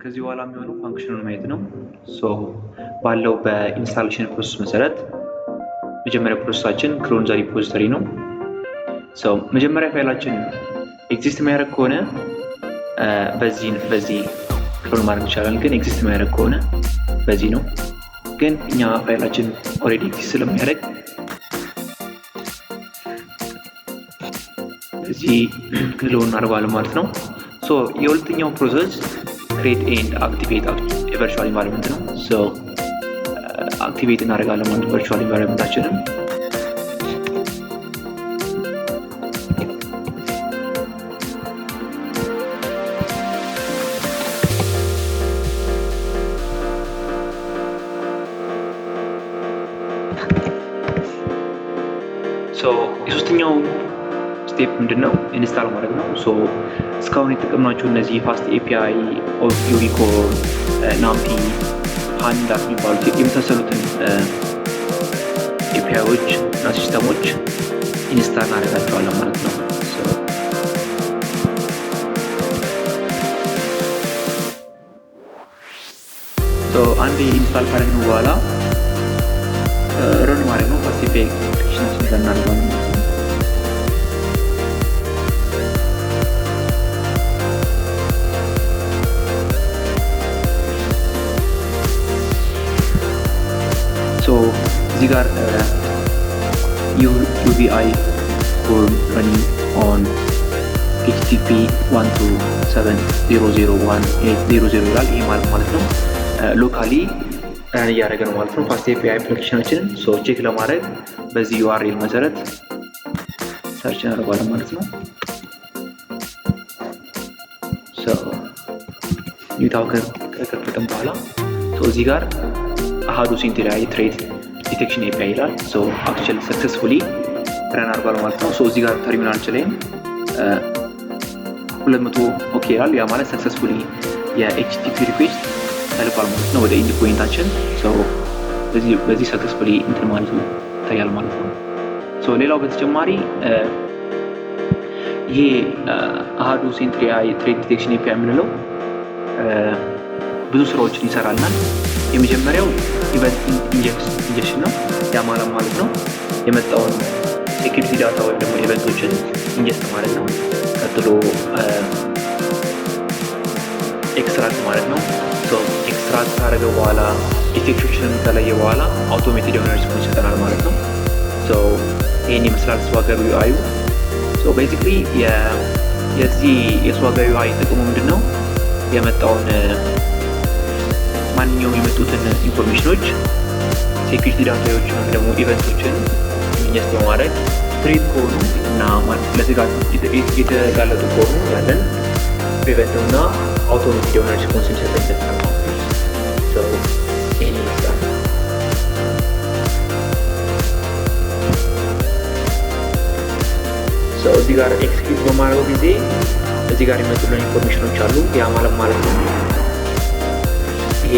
ከዚህ በኋላ የሚሆነው ፋንክሽኑን ማየት ነው። ባለው በኢንስታሌሽን ፕሮሰስ መሰረት መጀመሪያ ፕሮሰሳችን ክሎን ዘ ሪፖዚተሪ ነው። መጀመሪያ ፋይላችን ኤግዚስት የሚያደርግ ከሆነ በዚህ ክሎን ማድረግ ይቻላል። ግን ኤግዚስት የሚያደርግ ከሆነ በዚህ ነው። ግን እኛ ፋይላችን ኦልሬዲ ኤግዚስት ስለሚያደርግ እዚህ ክሎን እናደርገዋለን ማለት ነው። የሁለተኛው ፕሮሰስ ክሬት ኤንድ አክቲቬት ቨርቹዋል ኢንቫይሮንመንት ነው። አክቲቬት እናደርጋለን ማለት ቨርቹዋል ኢንቫይሮንመንታችንን የሶስተኛው ስቴፕ ምንድነው? ኢንስታል ማድረግ ነው። እስካሁን የተጠቀምናቸው እነዚህ ፋስት ኤፒአይ፣ ዩኒኮር፣ ናምፒ፣ ሃንዳት የሚባሉት የመሳሰሉትን ኤፒአይዎች እና ሲስተሞች ኢንስታል እናደርጋቸዋለን ማለት ነው። አንድ ኢንስታል ካደረግን በኋላ ረን ማድረግ ነው። ፋስት ኤፒአይ አፕሊኬሽናችን እናደርጋለን ማለት ነው። እዚህ ጋር UVI for running on HTTP 127.0.0.1.8.0.0 ይላል። ይሄ ማለት ነው ሎካሊ ረን እያደረገ ነው ማለት ነው ፋስት ኤፒአይ አፕሊኬሽናችንን። ቼክ ለማድረግ በዚህ URL መሰረት ሰርች እናደርጋለን ማለት ነው። ዩታው ከከፈተን በኋላ እዚህ ጋር አሃዱ ሴንትሪያል ትሬት ዲቴክሽን ኤፒአይ ይላል። አክቹዋሊ ሰክሰስፉሊ ረን አድርጓል ማለት ነው። እዚህ ጋር ተርሚናላችን ላይ 200 ኦኬ ይላል። ያ ማለት ሰክሰስፉሊ የኤችቲቲፒ ሪኩዌስት ተልኳል ማለት ነው ወደ ኢንድ ፖይንታችን። በዚህ ሰክሰስፉሊ እንትን ማለት ነው ይታያል ማለት ነው። ሌላው በተጨማሪ ይሄ አሃዱ ሴንትሪያል ትሬት ዲቴክሽን ኤፒአይ የምንለው ብዙ ስራዎችን ይሰራልናል። የመጀመሪያው ኢቨንት ኢንጀክሽን ነው። ያ ማለት ነው የመጣውን ሴኩሪቲ ዳታ ወይም ደግሞ ኢቨንቶችን ኢንጀክት ማለት ነው። ቀጥሎ ኤክስትራክት ማለት ነው። ኤክስትራክት ካደረገ በኋላ ዲቴክሽንን ከለየ በኋላ አውቶሜትድ የሆነ ሪስፖንስ ይሰጠናል ማለት ነው። ይህን ይመስላል ስዋገር ዩአዩ። ቤዚክሊ የዚህ የስዋገር ዩአይ ጥቅሙ ምንድን ነው? የመጣውን ማንኛውም የመጡትን ኢንፎርሜሽኖች ሴኩሪቲ ዳታዎችን ወይም ደግሞ ኢቨንቶችን ኢንጀክት በማድረግ ትሬት ከሆኑ እና ለስጋት የተጋለጡ ከሆኑ ያለን ኢቨንት እና አውቶሜትድ የሆነ ሪስፖንስ ይሰጠናል ማለት ነው። ይህን ይመስላል። እዚህ ጋር ኤክስኪዩት በማድረገው ጊዜ እዚህ ጋር የመጡልን ኢንፎርሜሽኖች አሉ። ያ ማለት ነው ይሄ